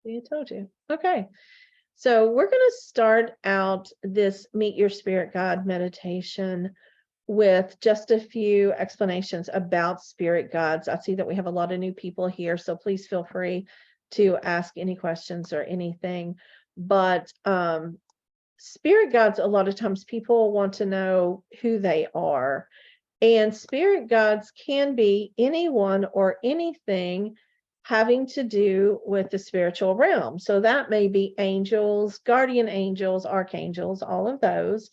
See, I told you. Okay. So we're going to start out this Meet Your Spirit Guide meditation with just a few explanations about spirit guides. I see that we have a lot of new people here, so please feel free to ask any questions or anything. But spirit guides, a lot of times people want to know who they are. And spirit guides can be anyone or anything having to do with the spiritual realm. So that may be angels, guardian angels, archangels, all of those.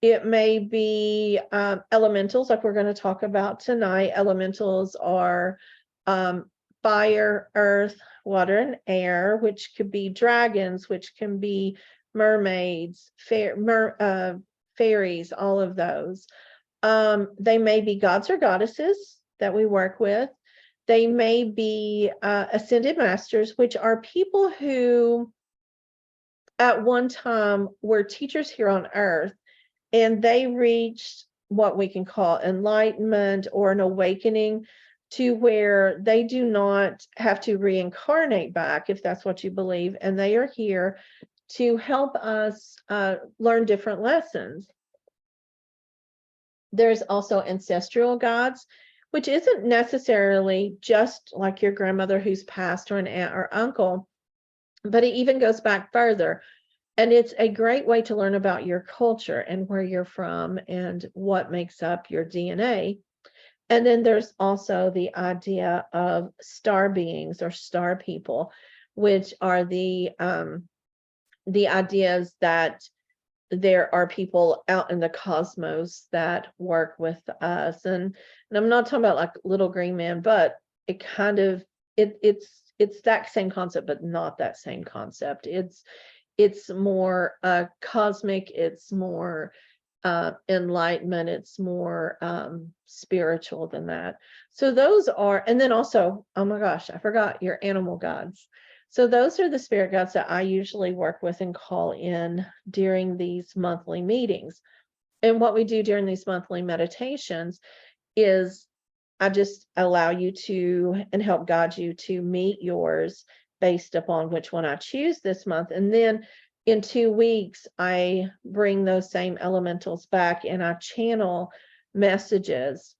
It may be elementals, like we're going to talk about tonight. Elementals are fire, earth, water, and air, which could be dragons, which can be mermaids, fairies, all of those. They may be gods or goddesses that we work with. They may be ascended masters, which are people who at one time were teachers here on earth, and they reached what we can call enlightenment or an awakening to where they do not have to reincarnate back, if that's what you believe, and they are here to help us learn different lessons. There's also ancestral gods, which isn't necessarily just like your grandmother who's passed or an aunt or uncle, but it even goes back further. And it's a great way to learn about your culture and where you're from and what makes up your DNA. And then there's also the idea of star beings or star people, which are the ideas that there are people out in the cosmos that work with us. And I'm not talking about like little green man, but it kind of, it's that same concept, but not that same concept. It's more cosmic, it's more enlightenment, it's more spiritual than that. So those are, and then also, oh my gosh, I forgot your animal gods. So those are the spirit guides that I usually work with and call in during these monthly meetings. And what we do during these monthly meditations is I just allow you to and help guide you to meet yours based upon which one I choose this month. And then in 2 weeks, I bring those same elementals back and I channel messages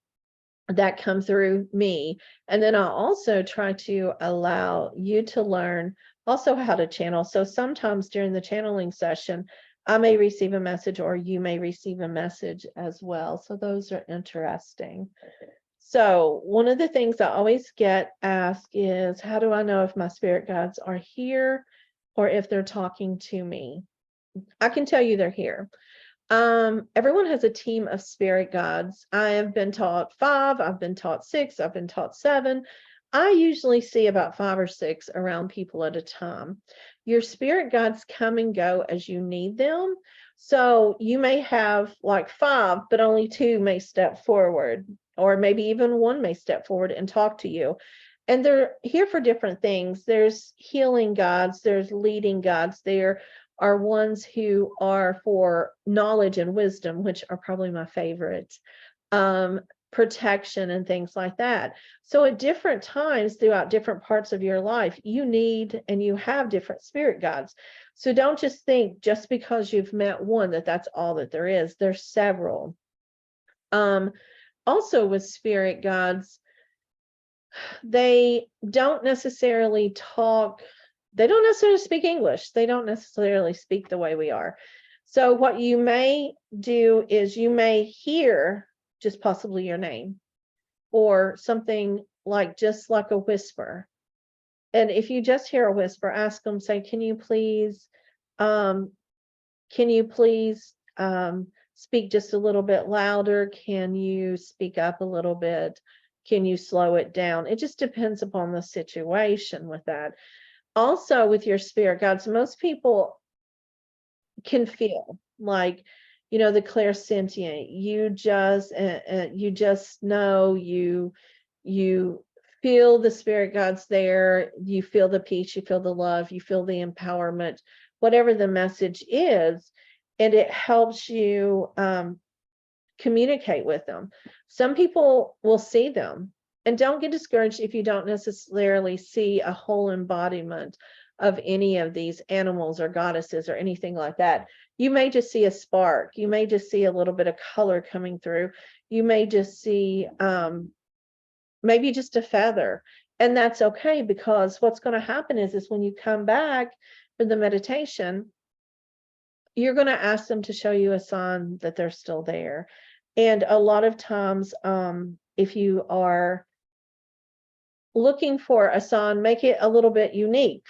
that come through me. And then I also try to allow you to learn also how to channel. So sometimes during the channeling session, I may receive a message or you may receive a message as well. So those are interesting. So one of the things I always get asked is, how do I know if my spirit guides are here or if they're talking to me? I can tell you they're here. Everyone has a team of spirit guides. I have been taught 5, I've been taught 6, I've been taught 7. I usually see about 5 or 6 around people at a time. Your spirit guides come and go as you need them. So you may have like 5, but only 2 may step forward, or maybe even 1 may step forward and talk to you. And they're here for different things. There's healing guides, there's leading guides, there are ones who are for knowledge and wisdom, which are probably my favorite, protection and things like that. So at different times throughout different parts of your life, you need and you have different spirit guides. So don't just think just because you've met one that that's all that there is. There's several. Also with spirit guides, they don't necessarily talk. They don't necessarily speak English. They don't necessarily speak the way we are. So what you may do is you may hear just possibly your name or something like just like a whisper. And if you just hear a whisper, ask them, say, can you please speak just a little bit louder? Can you speak up a little bit? Can you slow it down? It just depends upon the situation with that. Also with your spirit guides, most people can feel like, you know, the clairsentient, you just know, you feel the spirit guides there, you feel the peace, you feel the love, you feel the empowerment, whatever the message is, and it helps you communicate with them. Some people will see them. And don't get discouraged if you don't necessarily see a whole embodiment of any of these animals or goddesses or anything like that. You may just see a spark. You may just see a little bit of color coming through. You may just see maybe just a feather. And that's okay, because what's going to happen is when you come back for the meditation, you're going to ask them to show you a sign that they're still there. And a lot of times, if you are looking for a sign, make it a little bit unique,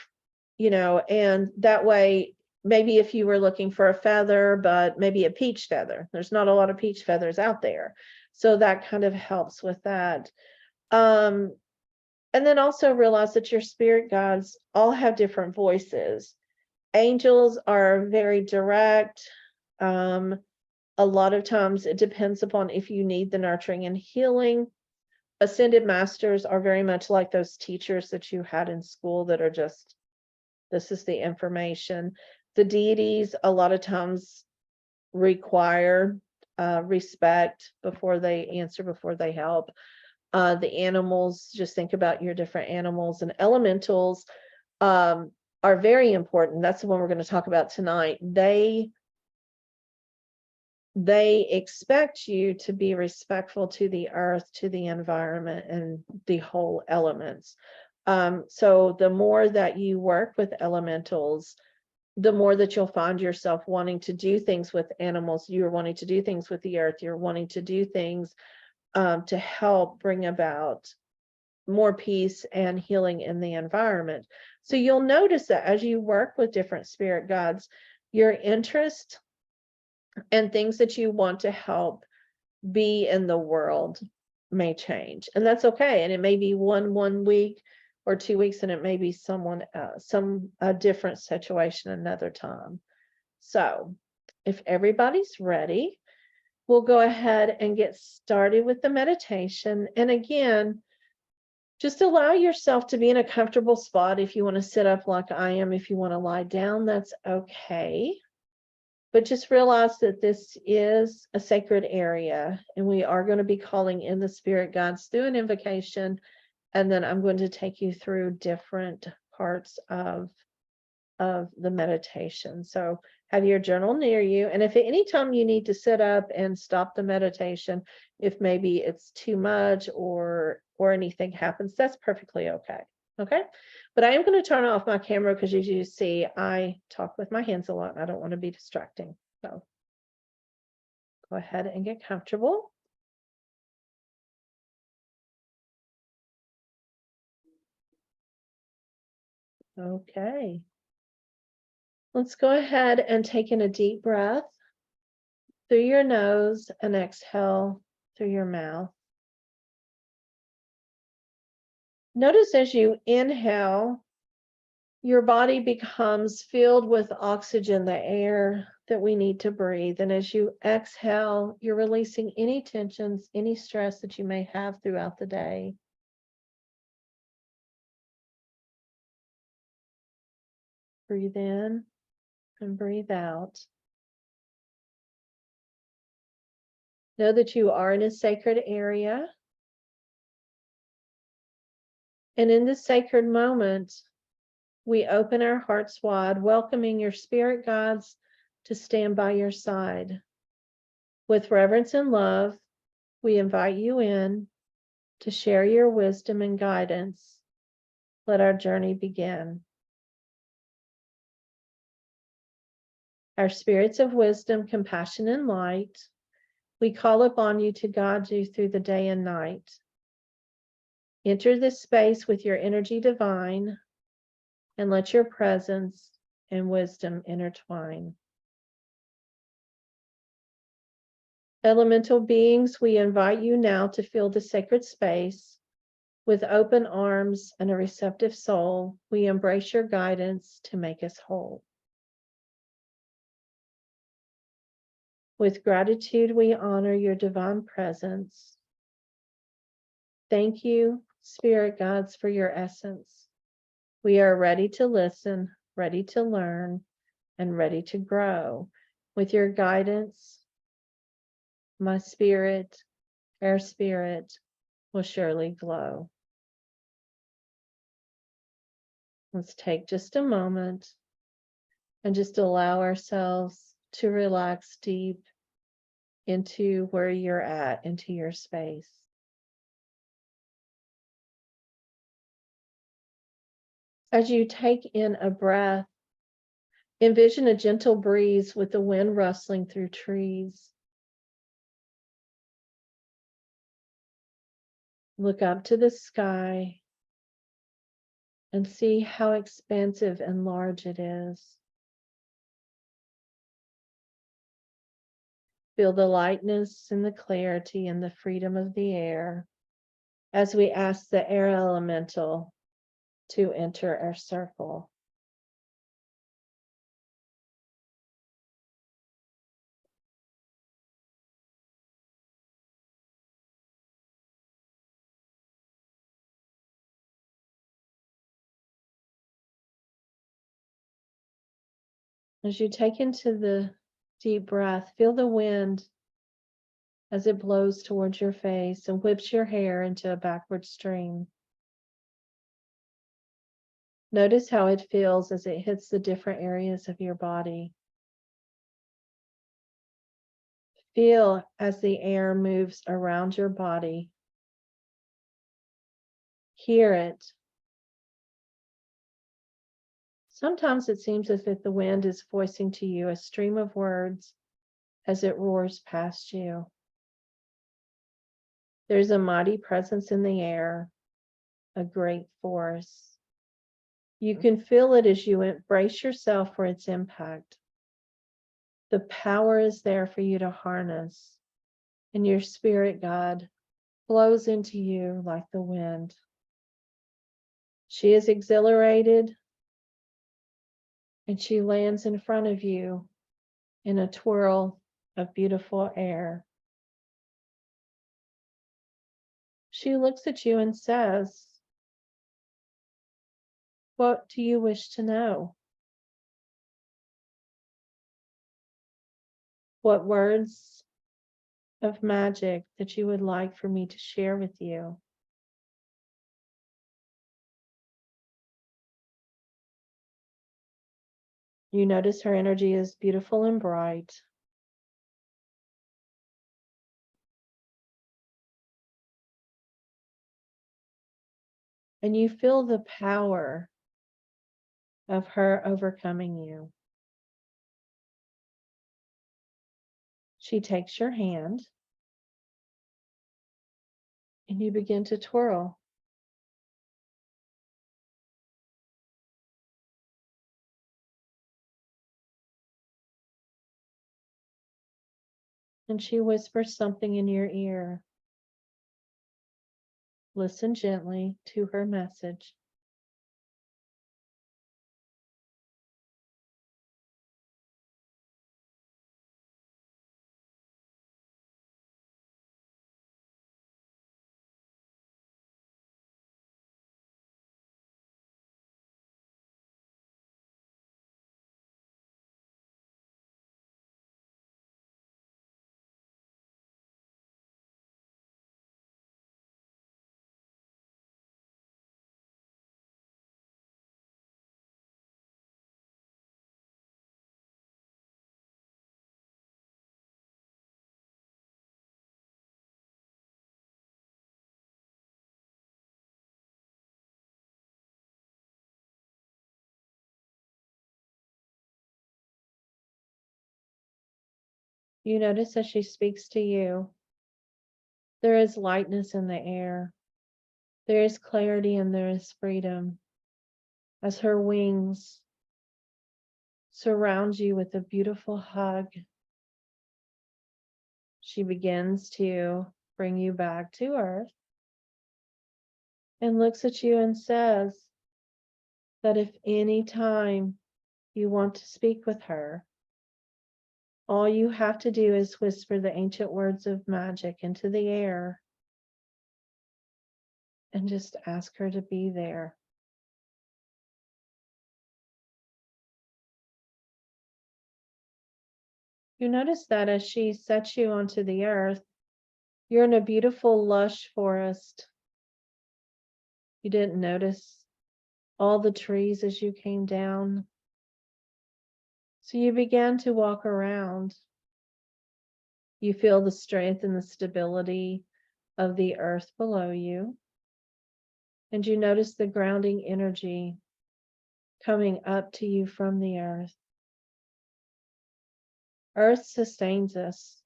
and that way, maybe if you were looking for a feather, but maybe a peach feather, there's not a lot of peach feathers out there. So that kind of helps with that. And then also realize that your spirit guides all have different voices. Angels are very direct. A lot of times it depends upon if you need the nurturing and healing. Ascended masters are very much like those teachers that you had in school that are just, this is the information. The deities a lot of times require respect before they answer, before they help. The animals, just think about your different animals, and elementals are very important. That's the one we're going to talk about tonight. They expect you to be respectful to the earth, to the environment, and the whole elements. So the more that you work with elementals, the more that you'll find yourself wanting to do things with animals. You're wanting to do things with the earth. You're wanting to do things to help bring about more peace and healing in the environment. So you'll notice that as you work with different spirit guides, your interest and things that you want to help be in the world may change, and that's okay. And it may be one week or 2 weeks, and it may be someone else, a different situation another time. So if everybody's ready, we'll go ahead and get started with the meditation. And again, just allow yourself to be in a comfortable spot. If you want to sit up like I am, if you want to lie down, that's okay. But just realize that this is a sacred area, and we are going to be calling in the spirit guides through an invocation. And then I'm going to take you through different parts of the meditation. So have your journal near you. And if at any time you need to sit up and stop the meditation, if maybe it's too much or anything happens, that's perfectly okay. Okay. But I am going to turn off my camera because, as you see, I talk with my hands a lot and I don't want to be distracting. So go ahead and get comfortable. Okay. Let's go ahead and take in a deep breath through your nose and exhale through your mouth. Notice as you inhale, your body becomes filled with oxygen, the air that we need to breathe. And as you exhale, you're releasing any tensions, any stress that you may have throughout the day. Breathe in and breathe out. Know that you are in a sacred area. And in this sacred moment, we open our hearts wide, welcoming your spirit guides to stand by your side. With reverence and love, we invite you in to share your wisdom and guidance. Let our journey begin. Our spirits of wisdom, compassion, and light, we call upon you to guide you through the day and night. Enter this space with your energy divine, and let your presence and wisdom intertwine. Elemental beings, we invite you now to fill the sacred space. With open arms and a receptive soul, we embrace your guidance to make us whole. With gratitude, we honor your divine presence. Thank you, spirit guides, for your essence. We are ready to listen, ready to learn, and ready to grow. With your guidance, my spirit, our spirit, will surely glow. Let's take just a moment and just allow ourselves to relax deep into where you're at, into your space. As you take in a breath, envision a gentle breeze with the wind rustling through trees. Look up to the sky and see how expansive and large it is. Feel the lightness and the clarity and the freedom of the air as we ask the air elemental to enter our circle. As you take into the deep breath, feel the wind as it blows towards your face and whips your hair into a backward stream. Notice how it feels as it hits the different areas of your body. Feel as the air moves around your body. Hear it. Sometimes it seems as if the wind is voicing to you a stream of words as it roars past you. There's a mighty presence in the air, a great force. You can feel it as you embrace yourself for its impact. The power is there for you to harness, and your spirit guide flows into you like the wind. She is exhilarated, and she lands in front of you in a twirl of beautiful air. She looks at you and says, "What do you wish to know? What words of magic that you would like for me to share with you?" You notice her energy is beautiful and bright. And you feel the power of her overcoming you. She takes your hand and you begin to twirl. And she whispers something in your ear. Listen gently to her message. You notice as she speaks to you, there is lightness in the air. There is clarity and there is freedom as her wings surround you with a beautiful hug. She begins to bring you back to earth and looks at you and says that if any time you want to speak with her, all you have to do is whisper the ancient words of magic into the air and just ask her to be there. You notice that as she sets you onto the earth, you're in a beautiful, lush forest. You didn't notice all the trees as you came down. So you began to walk around. You feel the strength and the stability of the earth below you. And you notice the grounding energy coming up to you from the earth. Earth sustains us.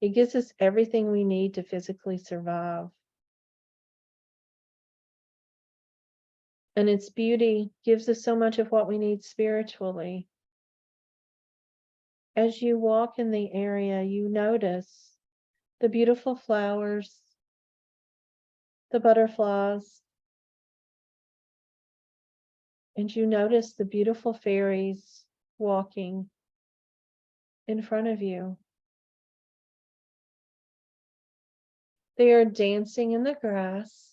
It gives us everything we need to physically survive. And its beauty gives us so much of what we need spiritually. As you walk in the area, you notice the beautiful flowers, the butterflies, and you notice the beautiful fairies walking in front of you. They are dancing in the grass,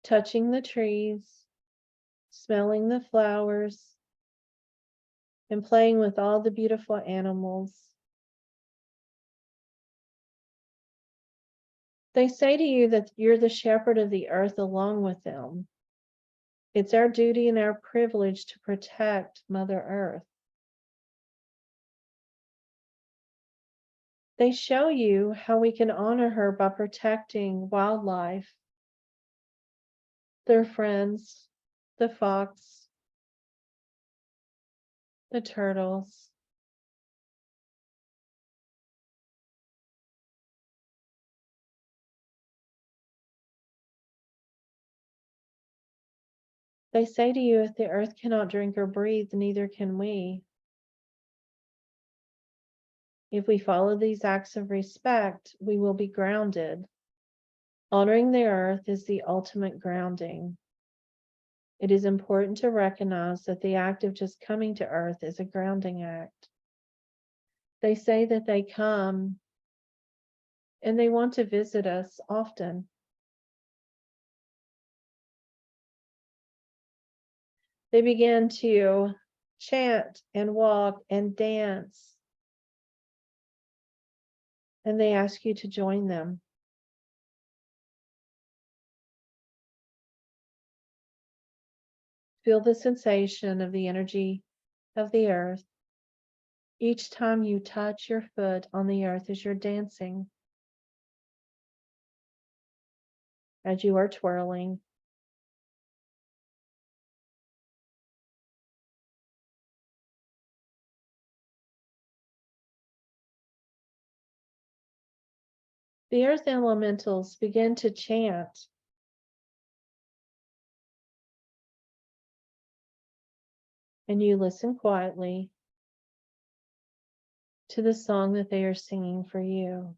touching the trees, smelling the flowers, and playing with all the beautiful animals. They say to you that you're the shepherd of the earth along with them. It's our duty and our privilege to protect Mother Earth. They show you how we can honor her by protecting wildlife, their friends, the fox, the turtles. They say to you, if the earth cannot drink or breathe, neither can we. If we follow these acts of respect, we will be grounded. Honoring the earth is the ultimate grounding. It is important to recognize that the act of just coming to earth is a grounding act. They say that they come and they want to visit us often. They begin to chant and walk and dance, and they ask you to join them. Feel the sensation of the energy of the earth each time you touch your foot on the earth as you're dancing, as you are twirling. The earth elementals begin to chant, and you listen quietly to the song that they are singing for you.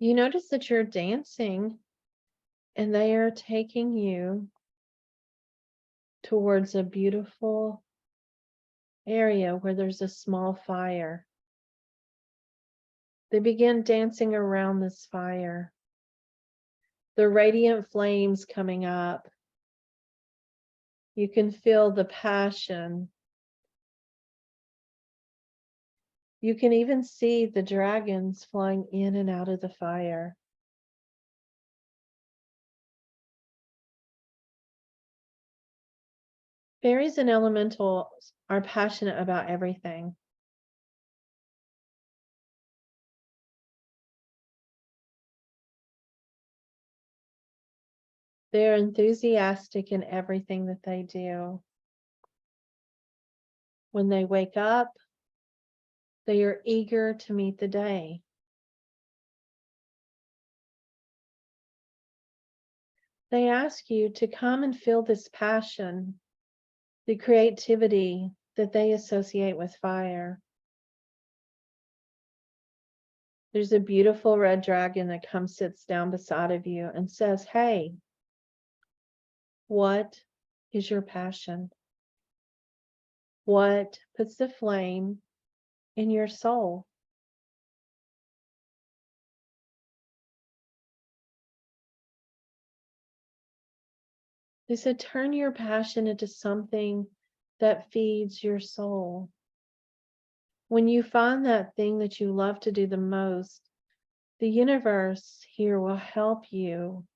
You notice that you're dancing, and they are taking you towards a beautiful area where there's a small fire. They begin dancing around this fire, the radiant flames coming up. You can feel the passion. You can even see the dragons flying in and out of the fire. Fairies and elementals are passionate about everything. They're enthusiastic in everything that they do. When they wake up, they are eager to meet the day. They ask you to come and feel this passion, the creativity that they associate with fire. There's a beautiful red dragon that comes, sits down beside of you and says, "Hey, what is your passion? What puts the flame in your soul?" They said, "Turn your passion into something that feeds your soul. When you find that thing that you love to do the most, the universe here will help you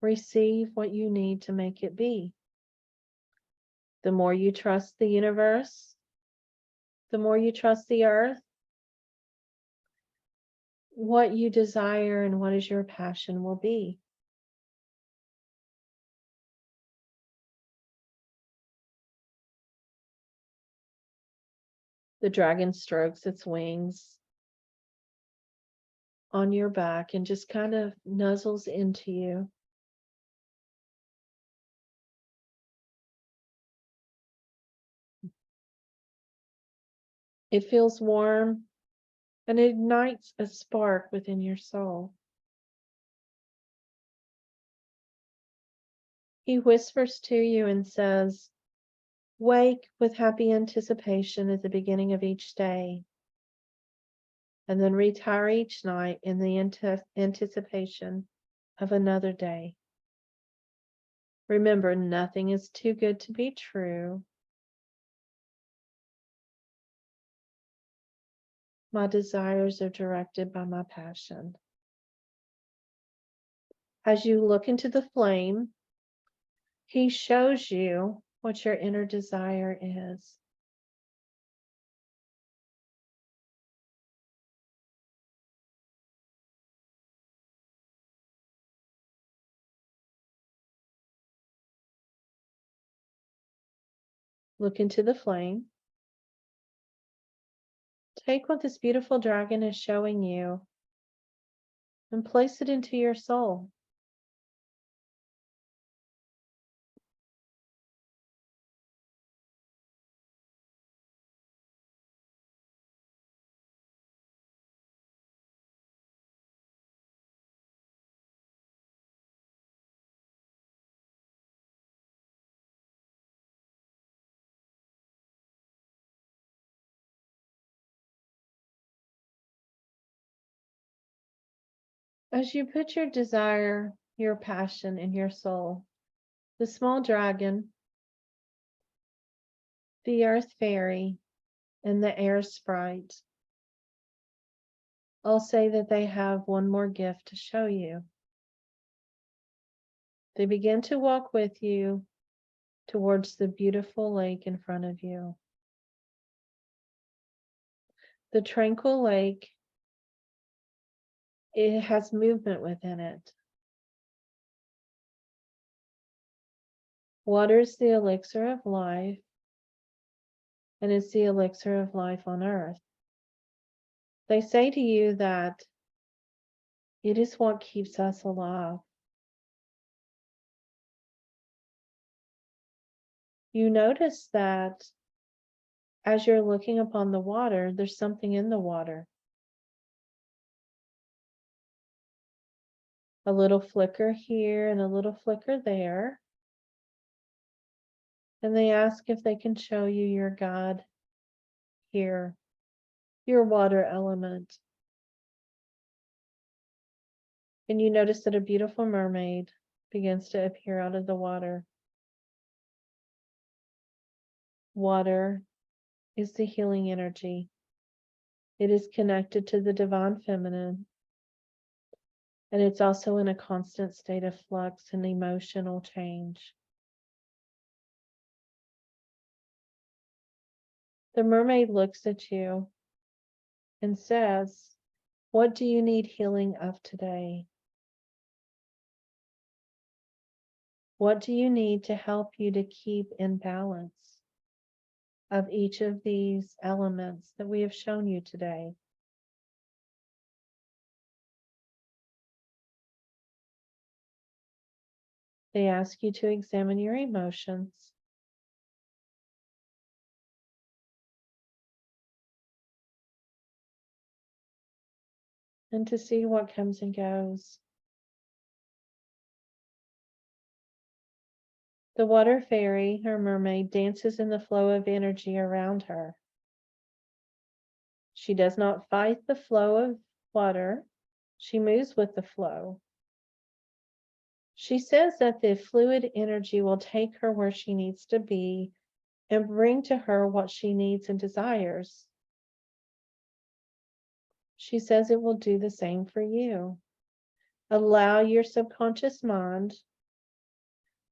receive what you need to make it be. The more you trust the universe, the more you trust the earth, what you desire and what is your passion will be." The dragon strokes its wings on your back and just kind of nuzzles into you. It feels warm and it ignites a spark within your soul. He whispers to you and says, "Wake with happy anticipation at the beginning of each day, and then retire each night in the anticipation of another day. Remember, nothing is too good to be true. My desires are directed by my passion." As you look into the flame, he shows you what your inner desire is. Look into the flame. Take what this beautiful dragon is showing you and place it into your soul. As you put your desire, your passion in your soul, the small dragon, the earth fairy, and the air sprite all say that they have one more gift to show you. They begin to walk with you towards the beautiful lake in front of you. The tranquil lake, it has movement within it. Water is the elixir of life, and it's the elixir of life on earth. They say to you that it is what keeps us alive. You notice that as you're looking upon the water, there's something in the water. A little flicker here and a little flicker there. And they ask if they can show you your God here, your water element. And you notice that a beautiful mermaid begins to appear out of the water. Water is the healing energy. It is connected to the divine feminine. And it's also in a constant state of flux and emotional change. The mermaid looks at you and says, "What do you need healing of today? What do you need to help you to keep in balance of each of these elements that we have shown you today?" They ask you to examine your emotions. and to see what comes and goes. The water fairy, her mermaid, dances in the flow of energy around her. She does not fight the flow of water, she moves with the flow. She says that the fluid energy will take her where she needs to be and bring to her what she needs and desires. She says it will do the same for you. Allow your subconscious mind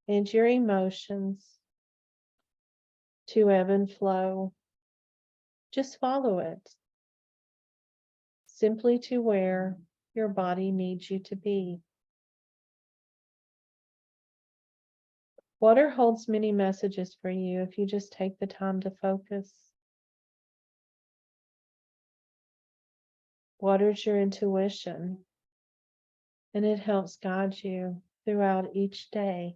and your emotions to ebb and flow. Just follow it, simply to where your body needs you to be. Water holds many messages for you if you just take the time to focus. Water's your intuition, and it helps guide you throughout each day.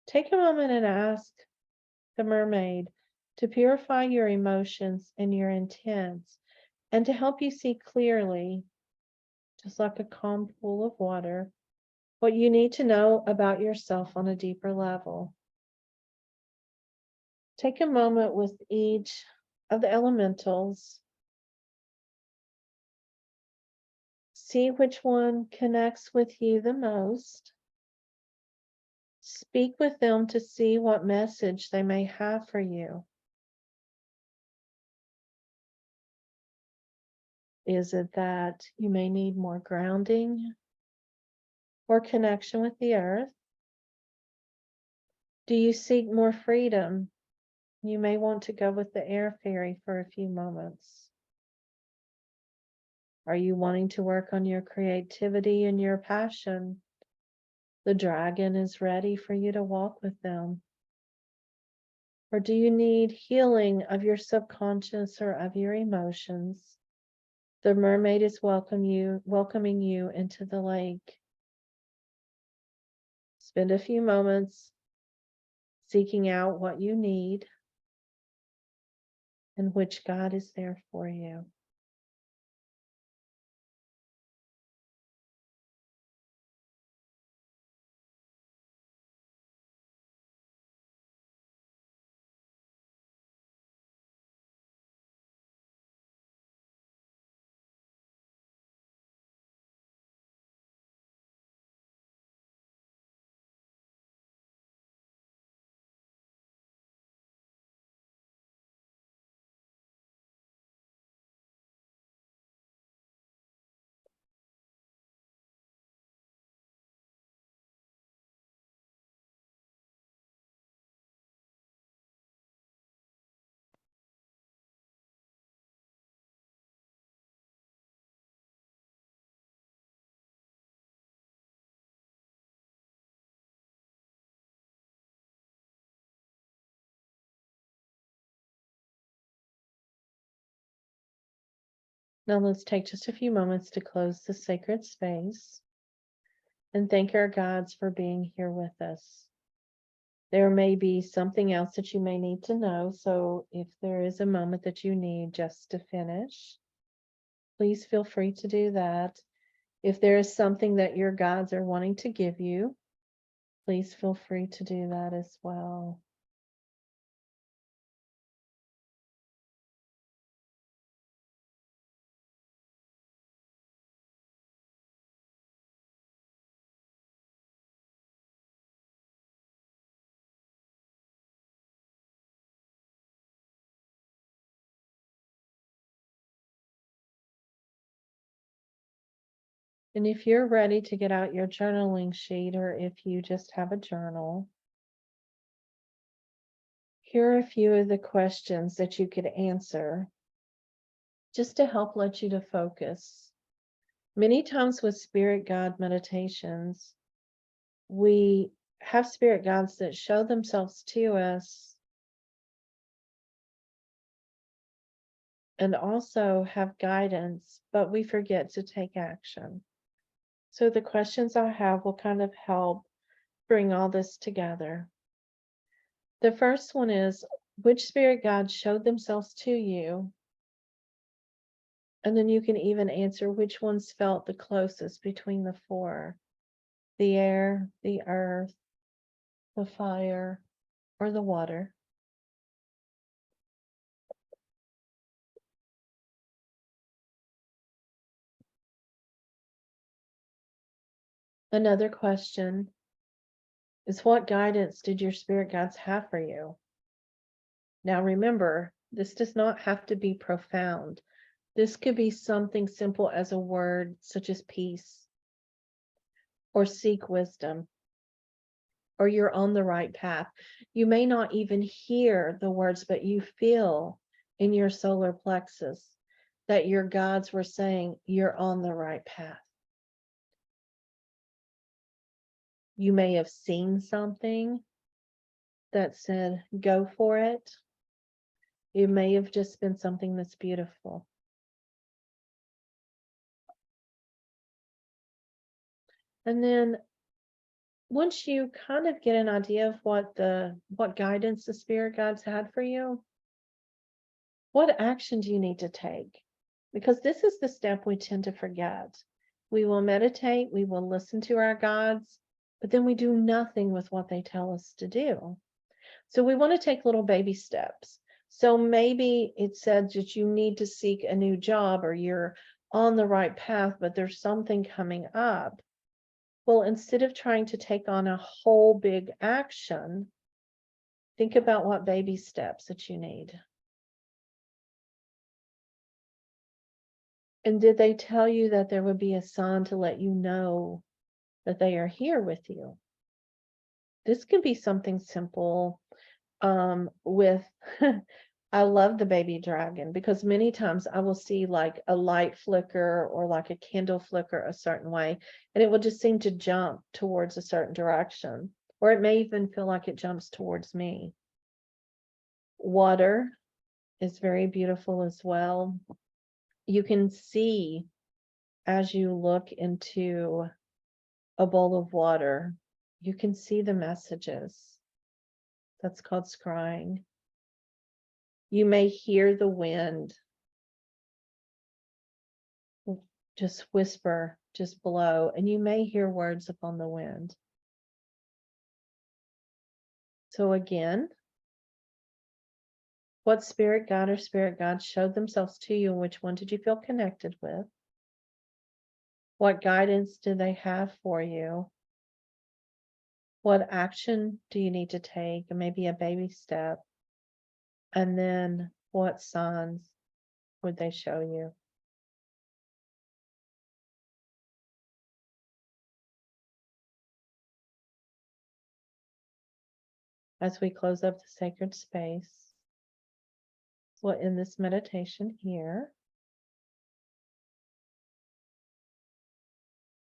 Take a moment and ask the mermaid to purify your emotions and your intents and to help you see clearly, just like a calm pool of water, what you need to know about yourself on a deeper level. Take a moment with each of the elementals. See which one connects with you the most. Speak with them to see what message they may have for you. Is it that you may need more grounding or connection with the earth? Do you seek more freedom? You may want to go with the air fairy for a few moments. Are you wanting to work on your creativity and your passion? The dragon is ready for you to walk with them. Or do you need healing of your subconscious or of your emotions? The mermaid is welcoming you into the lake. Spend a few moments seeking out what you need and which God is there for you. Now let's take just a few moments to close the sacred space and thank our guides for being here with us. There may be something else that you may need to know, so if there is a moment that you need just to finish, please feel free to do that. If there is something that your guides are wanting to give you, please feel free to do that as well. And if you're ready to get out your journaling sheet, or if you just have a journal, here are a few of the questions that you could answer just to help let you to focus. Many times with spirit guide meditations, we have spirit guides that show themselves to us and also have guidance, but we forget to take action. So the questions I have will kind of help bring all this together. The first one is, which spirit guides showed themselves to you And then you can even answer which ones felt the closest between the four: the air, the earth, the fire, or the water. Another question is, what guidance did your spirit guides have for you? Now remember, this does not have to be profound. This could be something simple as a word such as peace, or seek wisdom, or you're on the right path. You may not even hear the words, but you feel in your solar plexus that your guides were saying you're on the right path. You may have seen something that said, go for it. It may have just been something that's beautiful. And then once you kind of get an idea of what guidance the spirit guides had for you, what action do you need to take? Because this is the step we tend to forget. We will meditate, we will listen to our guides, but then we do nothing with what they tell us to do. So we want to take little baby steps. So maybe it said that you need to seek a new job, or you're on the right path, but there's something coming up. Well, instead of trying to take on a whole big action, think about what baby steps that you need. And did they tell you that there would be a sign to let you know that they are here with you? This can be something simple with I love the baby dragon, because many times I will see like a light flicker or like a candle flicker a certain way, and it will just seem to jump towards a certain direction, or it may even feel like it jumps towards me. Water is very beautiful as well. You can see as you look into a bowl of water, you can see the messages. That's called scrying. You may hear the wind just whisper, just blow, and you may hear words upon the wind. So again, what spirit guide or spirit guides showed themselves to you, and which one did you feel connected with? What guidance do they have for you? What action do you need to take? And maybe a baby step. And then what signs would they show you? As we close up the sacred space, we'll end this meditation here.